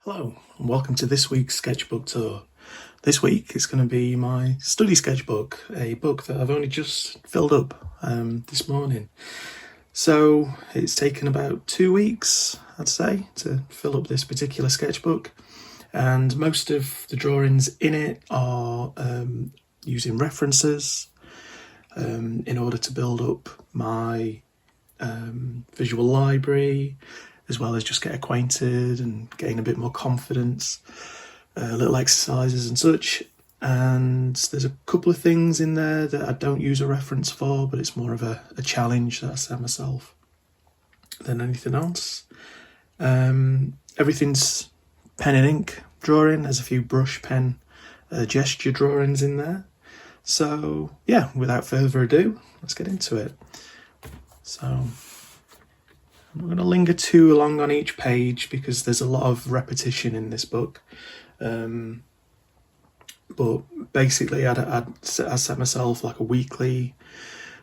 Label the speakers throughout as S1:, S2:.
S1: Hello and welcome to this week's sketchbook tour. This week it's going to be my study sketchbook, a book that I've only just filled up this morning. So it's taken about 2 weeks, I'd say, to fill up this particular sketchbook, and most of the drawings in it are using references in order to build up my visual library, as well as just get acquainted and gain a bit more confidence, little exercises and such. And there's a couple of things in there that I don't use a reference for, but it's more of a challenge that I set myself than anything else. Everything's pen and ink drawing. There's a few brush pen gesture drawings in there. So yeah, without further ado, let's get into it. So I'm not going to linger too long on each page because there's a lot of repetition in this book. But basically I set myself like a weekly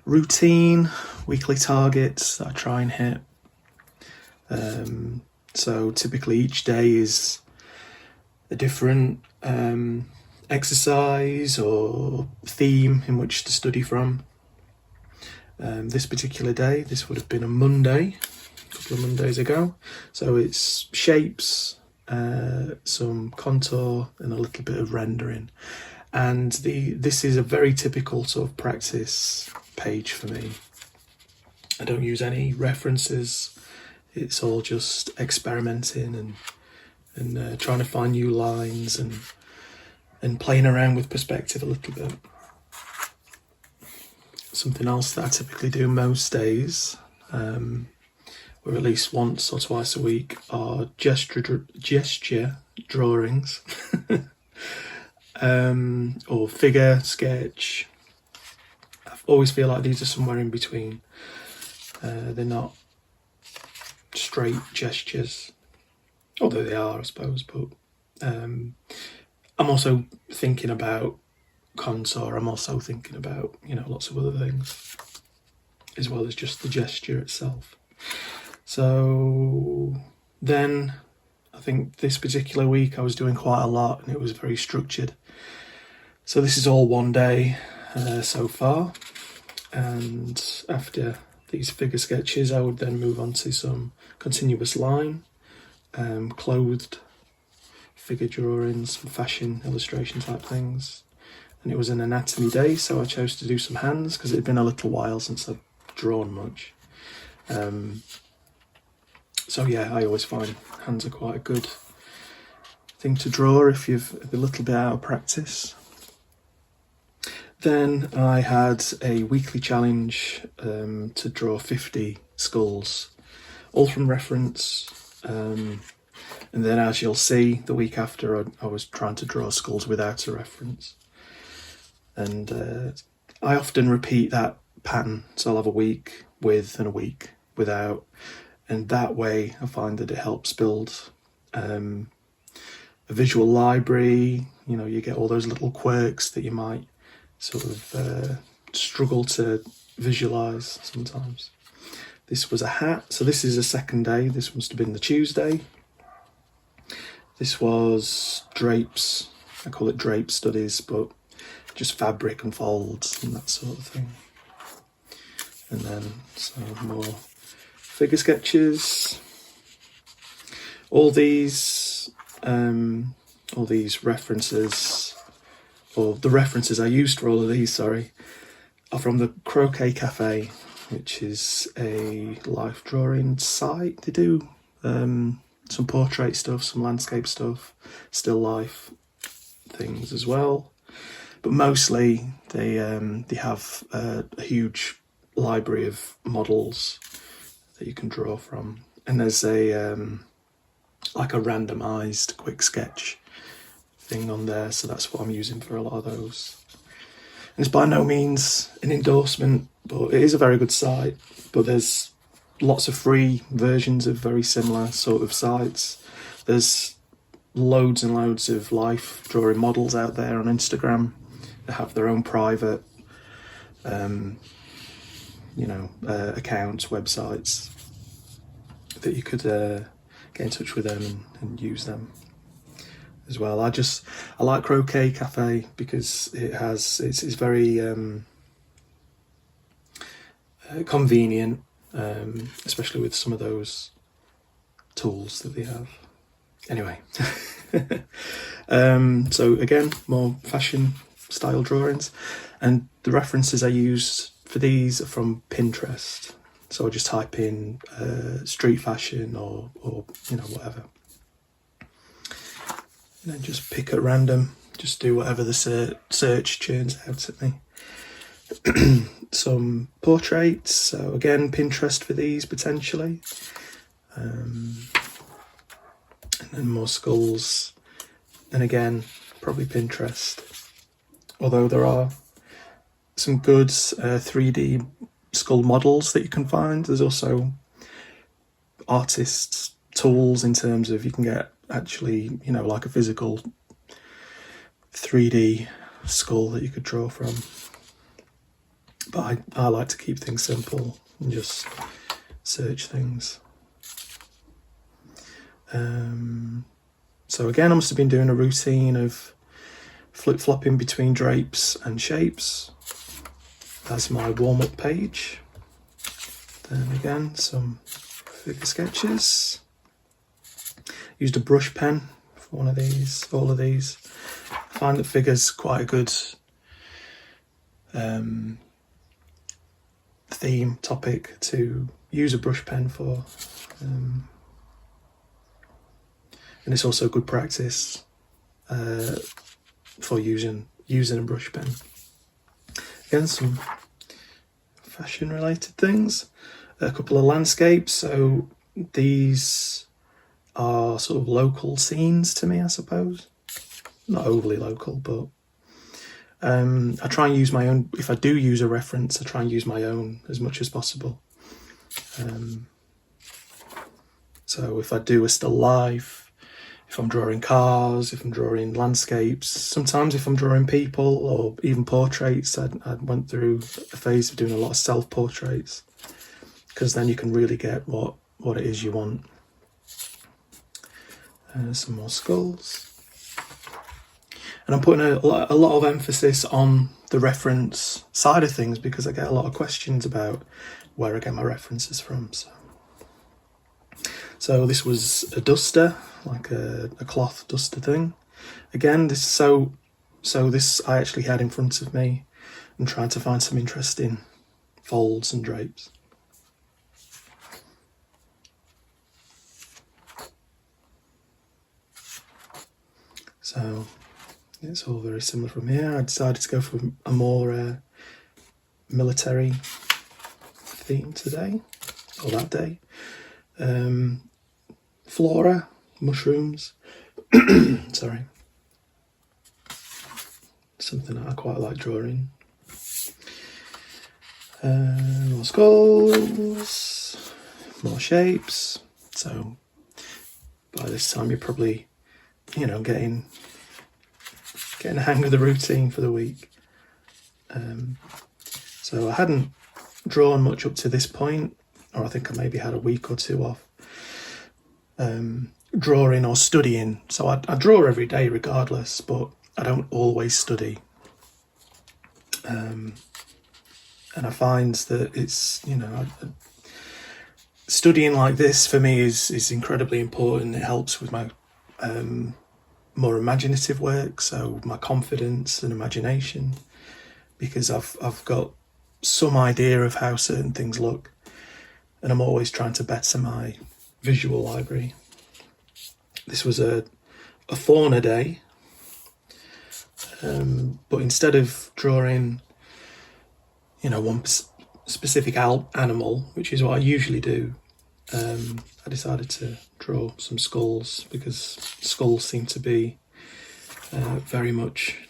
S1: routine, weekly targets that I try and hit. So typically each day is a different exercise or theme in which to study from. This particular day, this would have been a Monday, a couple of Mondays ago. So it's shapes, some contour and a little bit of rendering. And this is a very typical sort of practice page for me. I don't use any references. It's all just experimenting and trying to find new lines and playing around with perspective a little bit. Something else that I typically do most days, or at least once or twice a week, are gesture drawings, or figure sketch. I always feel like these are somewhere in between. They're not straight gestures, although they are, I suppose. But I'm also thinking about contour. I'm also thinking about, lots of other things, as well as just the gesture itself. So then I think this particular week I was doing quite a lot and it was very structured. So this is all one day so far. And after these figure sketches, I would then move on to some continuous line, clothed figure drawings, some fashion illustration type things. And it was an anatomy day, so I chose to do some hands because it had been a little while since I've drawn much. So yeah, I always find hands are quite a good thing to draw if you've a little bit out of practice. Then I had a weekly challenge to draw 50 skulls, all from reference. And then, as you'll see, the week after I was trying to draw skulls without a reference. And I often repeat that pattern, so I'll have a week with and a week without, and that way I find that it helps build a visual library. You get all those little quirks that you might sort of struggle to visualize sometimes. This was a hat, so this is a second day. This must have been the Tuesday. This was drapes. I call it drape studies, but just fabric and folds and that sort of thing. And then some more figure sketches. All these references, or the references I used for all of these, are from the Croquet Cafe, which is a life drawing site. They do some portrait stuff, some landscape stuff, still life things as well. But mostly they have a huge library of models that you can draw from. And there's a like a randomized quick sketch thing on there, so that's what I'm using for a lot of those. And it's by no means an endorsement, but it is a very good site. But there's lots of free versions of very similar sort of sites. There's loads and loads of life drawing models out there on Instagram that have their own private accounts, websites that you could get in touch with them and use them. as well. I like Croquet Cafe because it's very convenient, especially with some of those tools that they have. Anyway, so again, more fashion style drawings, and the references I use for these are from Pinterest. So I just type in street fashion or whatever, and then just pick at random, just do whatever the search churns out at me. Some portraits, so again Pinterest for these potentially, and then more skulls, and again probably Pinterest, although there are some good 3D skull models that you can find. There's also artists' tools in terms of you can get actually like a physical 3D skull that you could draw from. But I like to keep things simple and just search things. So again, I must have been doing a routine of flip-flopping between drapes and shapes. That's my warm-up page. Then again, some figure sketches. Used a brush pen for one of these, all of these. I find that figures quite a good theme topic to use a brush pen for, and it's also good practice for using a brush pen. Again, some fashion related things, a couple of landscapes. So these are sort of local scenes to me, I suppose, not overly local, but I try and use my own. If I do use a reference, I try and use my own as much as possible. So if I do a still life, if I'm drawing cars, if I'm drawing landscapes, sometimes if I'm drawing people or even portraits, I went through a phase of doing a lot of self-portraits, because then you can really get what it is you want. Some more skulls. And I'm putting a lot of emphasis on the reference side of things because I get a lot of questions about where I get my references from. So this was a duster, like a cloth duster thing. Again, this I actually had in front of me and trying to find some interesting folds and drapes. So it's all very similar from here. I decided to go for a more military theme today, or that day. Flora, mushrooms, sorry. Something that I quite like drawing. More skulls, more shapes. So by this time you're probably, getting a hang of the routine for the week. So I hadn't drawn much up to this point, or I think I maybe had a week or two off drawing or studying. So I draw every day regardless, but I don't always study. And I find that it's, studying like this for me is incredibly important. It helps with my more imaginative work, so my confidence and imagination, because I've got some idea of how certain things look, and I'm always trying to better my visual library. This was a fauna day, but instead of drawing, one specific animal, which is what I usually do, I decided to draw some skulls because skulls seem to be very much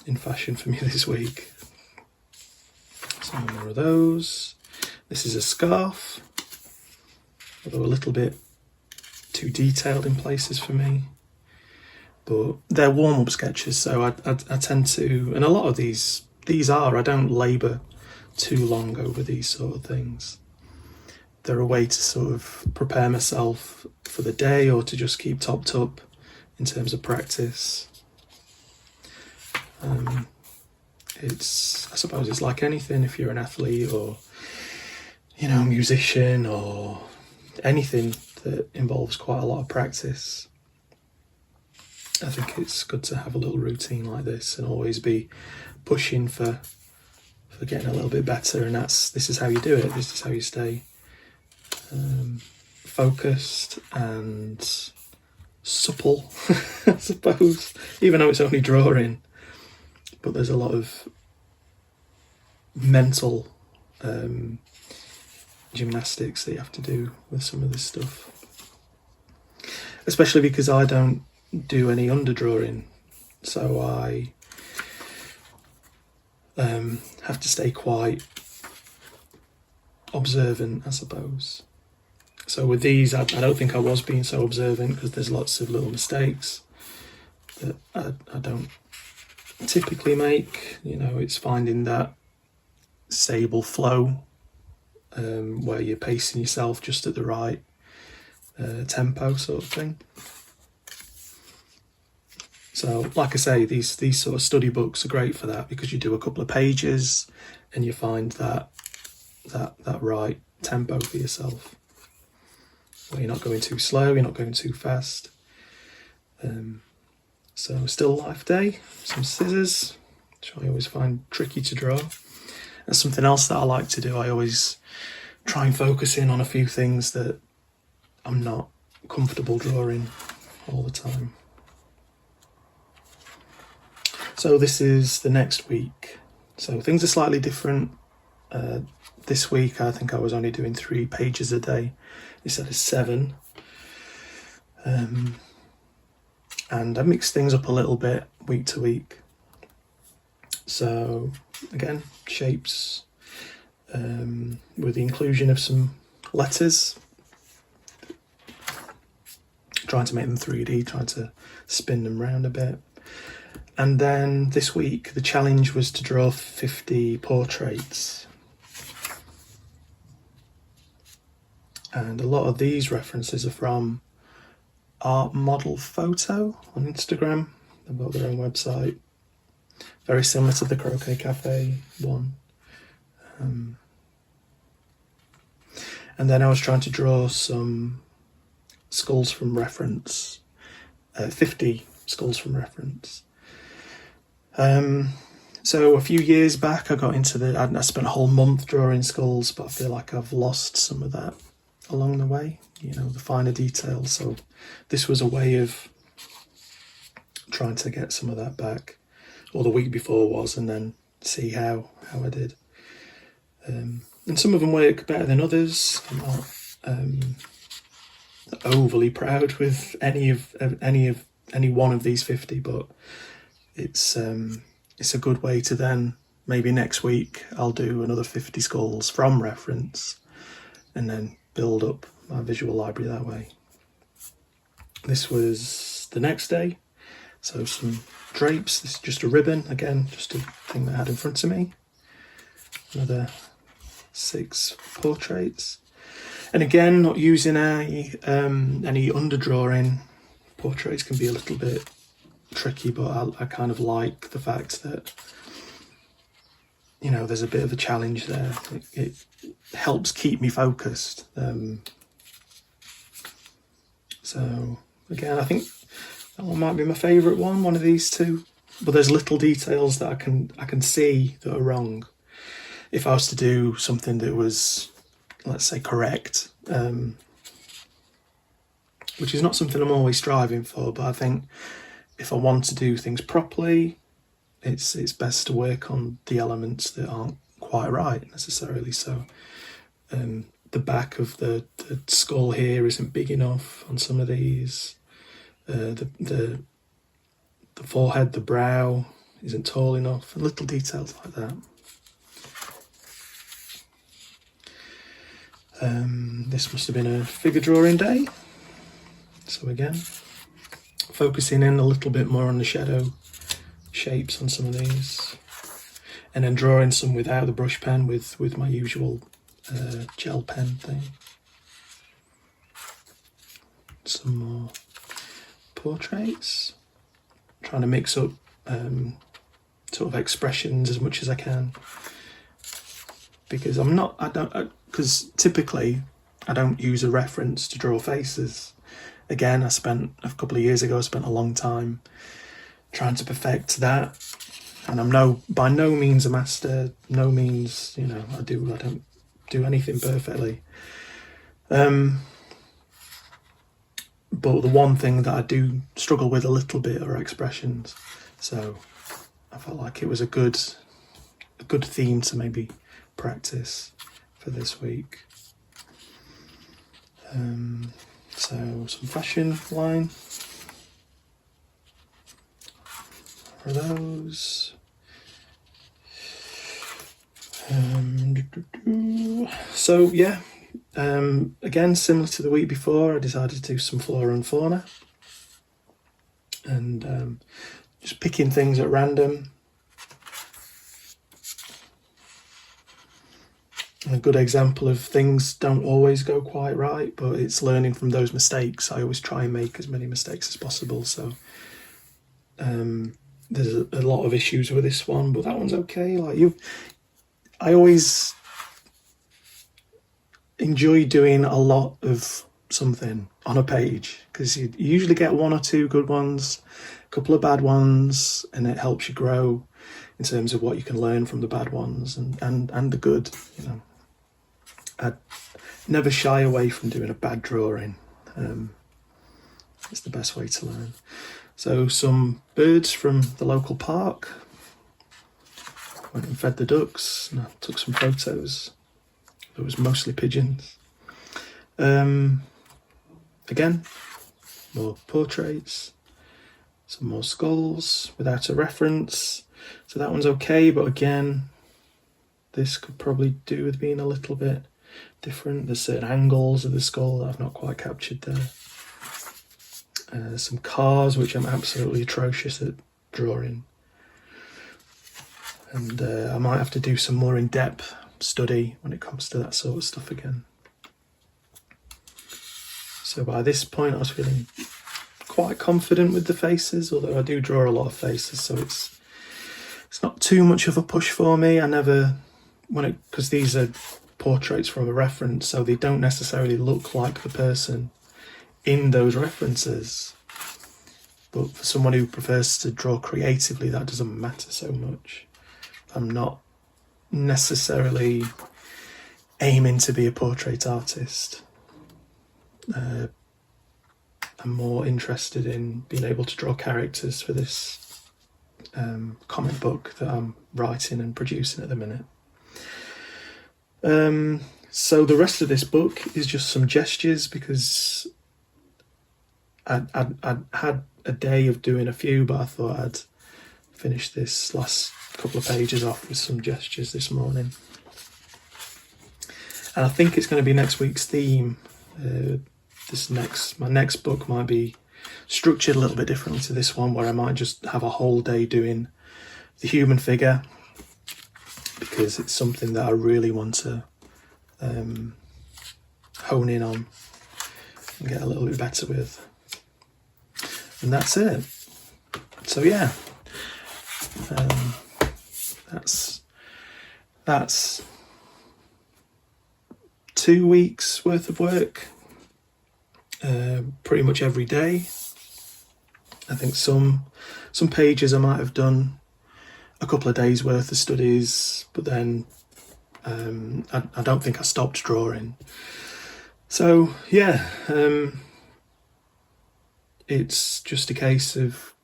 S1: in fashion for me this week. Some more of those. This is a scarf, although a little bit too detailed in places for me. But they're warm-up sketches, so I tend to, and a lot of these I don't labour too long over these sort of things. They're a way to sort of prepare myself for the day, or to just keep topped up in terms of practice. I suppose it's like anything. If you're an athlete or, you know, a musician or anything that involves quite a lot of practice, I think it's good to have a little routine like this and always be pushing for getting a little bit better. And this is how you do it. This is how you stay focused and supple, I suppose, even though it's only drawing. But there's a lot of mental gymnastics that you have to do with some of this stuff, especially because I don't do any underdrawing, so I have to stay quite observant, I suppose. So with these, I don't think I was being so observant, because there's lots of little mistakes that I don't typically make. You know, it's finding that stable flow where you're pacing yourself just at the right tempo, sort of thing. So, like I say, these sort of study books are great for that, because you do a couple of pages and you find that right tempo for yourself, where you're not going too slow, you're not going too fast. So, still life day, some scissors, which I always find tricky to draw. And something else that I like to do, I always try and focus in on a few things that I'm not comfortable drawing all the time. So this is the next week. So things are slightly different. This week I think I was only doing 3 pages a day instead of 7. And I mix things up a little bit week to week. So again, shapes with the inclusion of some letters. Trying to make them 3D, trying to spin them round a bit. And then this week, the challenge was to draw 50 portraits. And a lot of these references are from Art Model Photo on Instagram. They've got their own website. Very similar to the Croquet Cafe one. And then I was trying to draw some skulls from reference. 50 skulls from reference. So a few years back I got into I spent a whole month drawing skulls, but I feel like I've lost some of that along the way, you know, the finer details. So this was a way of trying to get some of that back, or the week before was, and then see how I did. And some of them work better than others. I'm not overly proud with any one of these 50, but it's a good way to then, maybe next week I'll do another 50 skulls from reference and then build up my visual library that way. This was the next day, so some drapes. This is just a ribbon, again, just a thing that I had in front of me. Another 6 portraits, and again, not using any underdrawing. Portraits can be a little bit tricky, but I kind of like the fact that, you know, there's a bit of a challenge there. It helps keep me focused. So again, I think that one might be my favourite one of these two. But there's little details that I can see that are wrong. If I was to do something that was, let's say, correct, which is not something I'm always striving for, but I think if I want to do things properly, it's best to work on the elements that aren't quite right necessarily. So the back of the skull here isn't big enough on some of these. The forehead, the brow isn't tall enough, and little details like that. This must have been a figure drawing day. So again, focusing in a little bit more on the shadow shapes on some of these, and then drawing some without the brush pen with my usual gel pen thing. Some more portraits, trying to mix up sort of expressions as much as I can, because because typically I don't use a reference to draw faces. Again, a couple of years ago, I spent a long time trying to perfect that, and I'm by no means a master, no means, I don't do anything perfectly. But the one thing that I do struggle with a little bit are expressions. So I felt like it was a good theme to maybe practice for this week. So some fashion line for those. So yeah, again, similar to the week before, I decided to do some flora and fauna, and just picking things at random. A good example of things don't always go quite right, but it's learning from those mistakes. I always try and make as many mistakes as possible. So there's a lot of issues with this one, but that one's okay. I always enjoy doing a lot of something on a page, because you usually get one or two good ones, a couple of bad ones, and it helps you grow in terms of what you can learn from the bad ones and the good. I never shy away from doing a bad drawing. It's the best way to learn. So some birds from the local park. Went and fed the ducks, and I took some photos. It was mostly pigeons. Again, more portraits, some more skulls without a reference. So that one's okay, but again, this could probably do with being a little bit different. There's certain angles of the skull that I've not quite captured there. Some cars, which I'm absolutely atrocious at drawing. And I might have to do some more in-depth study when it comes to that sort of stuff again. So by this point I was feeling quite confident with the faces, although I do draw a lot of faces, so it's not too much of a push for me. Because these are portraits from a reference, so they don't necessarily look like the person in those references. But for someone who prefers to draw creatively, that doesn't matter so much. I'm not necessarily aiming to be a portrait artist. I'm more interested in being able to draw characters for this comic book that I'm writing and producing at the minute. So the rest of this book is just some gestures, because I'd had a day of doing a few, but I thought I'd finish this last couple of pages off with some gestures this morning. And I think it's going to be next week's theme. My next book might be structured a little bit differently to this one, where I might just have a whole day doing the human figure, because it's something that I really want to hone in on and get a little bit better with. And that's it. So yeah, that's 2 weeks worth of work, pretty much every day. I think some pages I might have done a couple of days worth of studies, but then I don't think I stopped drawing. So yeah, it's just a case of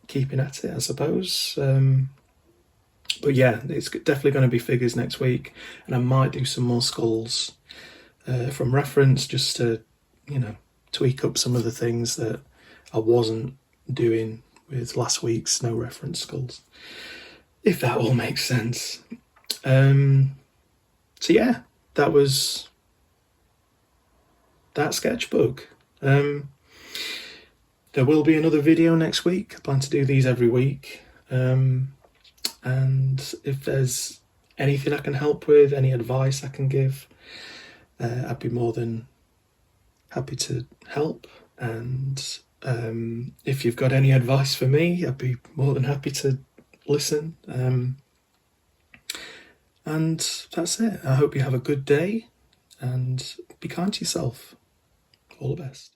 S1: keeping at it, I suppose. But yeah, it's definitely going to be figures next week, and I might do some more skulls from reference, just to tweak up some of the things that I wasn't doing with last week's no reference skulls, if that all makes sense. So yeah, that was that sketchbook. There will be another video next week. I plan to do these every week. And if there's anything I can help with, any advice I can give, I'd be more than happy to help. And If you've got any advice for me, I'd be more than happy to listen. And that's it. I hope you have a good day and be kind to yourself. All the best.